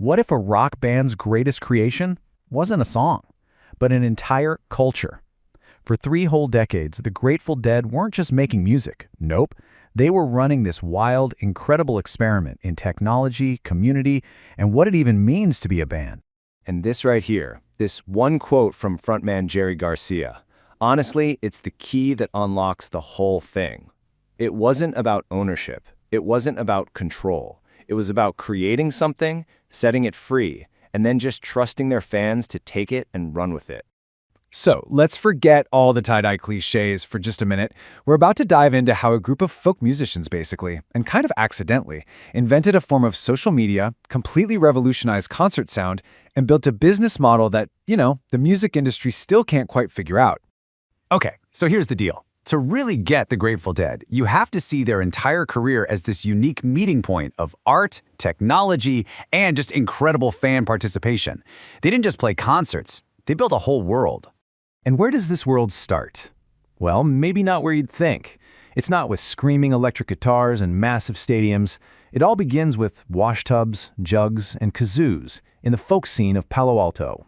What if a rock band's greatest creation wasn't a song, but an entire culture? For 3 whole decades, the Grateful Dead weren't just making music. Nope. They were running this wild, incredible experiment in technology, community, and what it even means to be a band. And this right here, this one quote from frontman Jerry Garcia, honestly, it's the key that unlocks the whole thing. It wasn't about ownership. It wasn't about control. It was about creating something, setting it free, and then just trusting their fans to take it and run with it. So let's forget all the tie-dye cliches for just a minute. We're about to dive into how a group of folk musicians basically, and kind of accidentally, invented a form of social media, completely revolutionized concert sound, and built a business model that, the music industry still can't quite figure out. Okay, so here's the deal. To really get the Grateful Dead, you have to see their entire career as this unique meeting point of art, technology, and just incredible fan participation. They didn't just play concerts, they built a whole world. And where does this world start? Well, maybe not where you'd think. It's not with screaming electric guitars and massive stadiums. It all begins with washtubs, jugs, and kazoos in the folk scene of Palo Alto.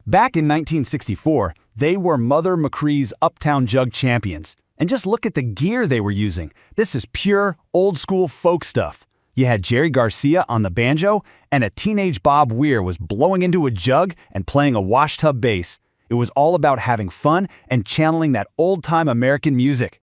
Back in 1964, they were Mother McCree's Uptown Jug champions. And just look at the gear they were using. This is pure, old-school folk stuff. You had Jerry Garcia on the banjo, and a teenage Bob Weir was blowing into a jug and playing a washtub bass. It was all about having fun and channeling that old-time American music.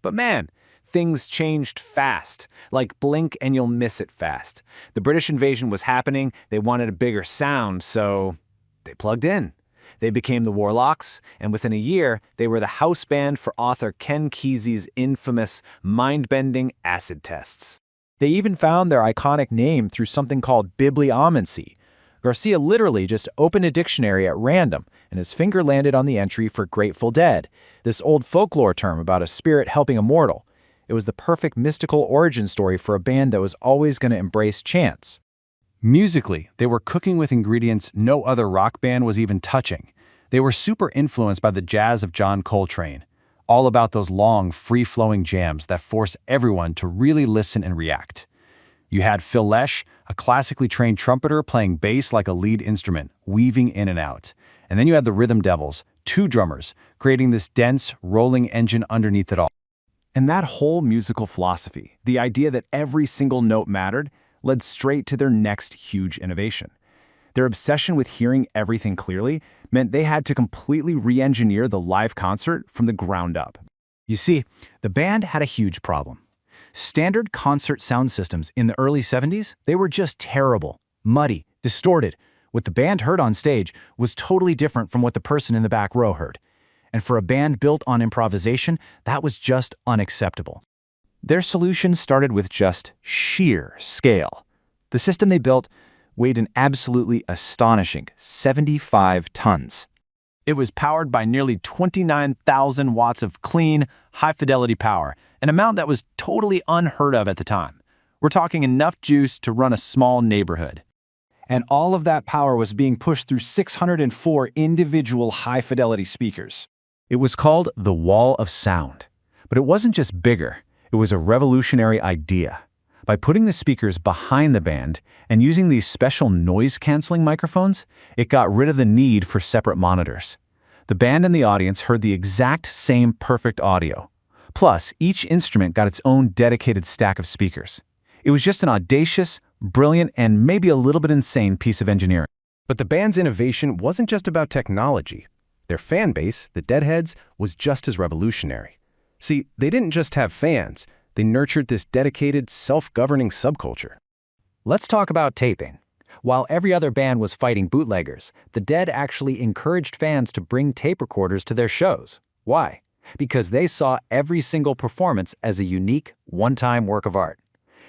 But man, things changed fast. Like blink and you'll miss it fast. The British invasion was happening, they wanted a bigger sound, so they plugged in. They became the Warlocks, and within a year, they were the house band for author Ken Kesey's infamous mind-bending acid tests. They even found their iconic name through something called bibliomancy. Garcia literally just opened a dictionary at random, and his finger landed on the entry for Grateful Dead, this old folklore term about a spirit helping a mortal. It was the perfect mystical origin story for a band that was always going to embrace chance. Musically, they were cooking with ingredients no other rock band was even touching. They were super influenced by the jazz of John Coltrane, all about those long, free-flowing jams that force everyone to really listen and react. You had Phil Lesh, a classically trained trumpeter playing bass like a lead instrument, weaving in and out. And then you had the Rhythm Devils, 2 drummers, creating this dense, rolling engine underneath it all. And that whole musical philosophy, the idea that every single note mattered, led straight to their next huge innovation. Their obsession with hearing everything clearly meant they had to completely re-engineer the live concert from the ground up. You see, the band had a huge problem. Standard concert sound systems in the early 70s, they were just terrible, muddy, distorted. What the band heard on stage was totally different from what the person in the back row heard. And for a band built on improvisation, that was just unacceptable. Their solution started with just sheer scale. The system they built weighed an absolutely astonishing 75 tons. It was powered by nearly 29,000 watts of clean, high-fidelity power, an amount that was totally unheard of at the time. We're talking enough juice to run a small neighborhood. And all of that power was being pushed through 604 individual high-fidelity speakers. It was called the Wall of Sound. But it wasn't just bigger, it was a revolutionary idea. By putting the speakers behind the band and using these special noise-canceling microphones, it got rid of the need for separate monitors. The band and the audience heard the exact same perfect audio. Plus, each instrument got its own dedicated stack of speakers. It was just an audacious, brilliant, and maybe a little bit insane piece of engineering. But the band's innovation wasn't just about technology. Their fan base, the Deadheads, was just as revolutionary. See, they didn't just have fans. They nurtured this dedicated, self-governing subculture. Let's talk about taping. While every other band was fighting bootleggers, the Dead actually encouraged fans to bring tape recorders to their shows. Why? Because they saw every single performance as a unique, one-time work of art.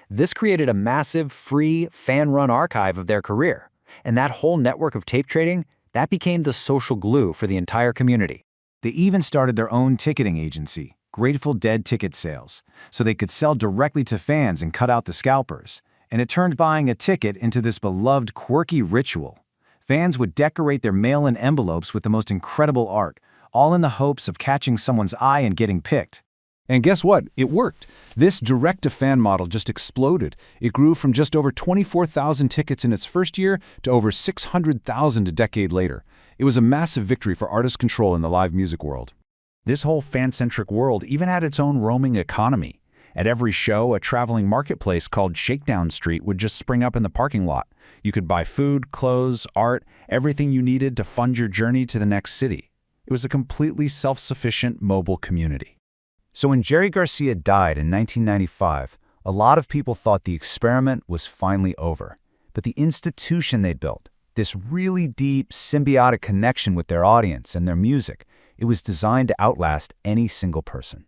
This created a massive, free, fan-run archive of their career. And that whole network of tape trading, that became the social glue for the entire community. They even started their own ticketing agency, Grateful Dead ticket sales, so they could sell directly to fans and cut out the scalpers. And it turned buying a ticket into this beloved, quirky ritual. Fans would decorate their mail-in envelopes with the most incredible art, all in the hopes of catching someone's eye and getting picked. And guess what? It worked. This direct-to-fan model just exploded. It grew from just over 24,000 tickets in its first year to over 600,000 a decade later. It was a massive victory for artist control in the live music world. This whole fan-centric world even had its own roaming economy. At every show, a traveling marketplace called Shakedown Street would just spring up in the parking lot. You could buy food, clothes, art, everything you needed to fund your journey to the next city. It was a completely self-sufficient mobile community. So when Jerry Garcia died in 1995, a lot of people thought the experiment was finally over. But the institution they'd built, this really deep, symbiotic connection with their audience and their music, it was designed to outlast any single person.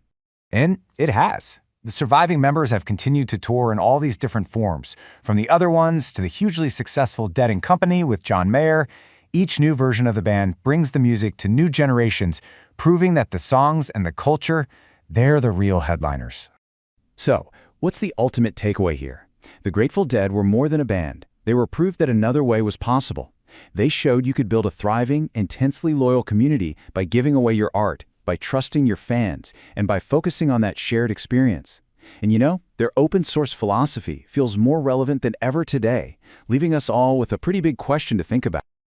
And it has. The surviving members have continued to tour in all these different forms, from the other ones to the hugely successful Dead & Company with John Mayer. Each new version of the band brings the music to new generations, proving that the songs and the culture, they're the real headliners. So, what's the ultimate takeaway here? The Grateful Dead were more than a band. They were proof that another way was possible. They showed you could build a thriving, intensely loyal community by giving away your art, by trusting your fans, and by focusing on that shared experience. And you know, their open-source philosophy feels more relevant than ever today, leaving us all with a pretty big question to think about.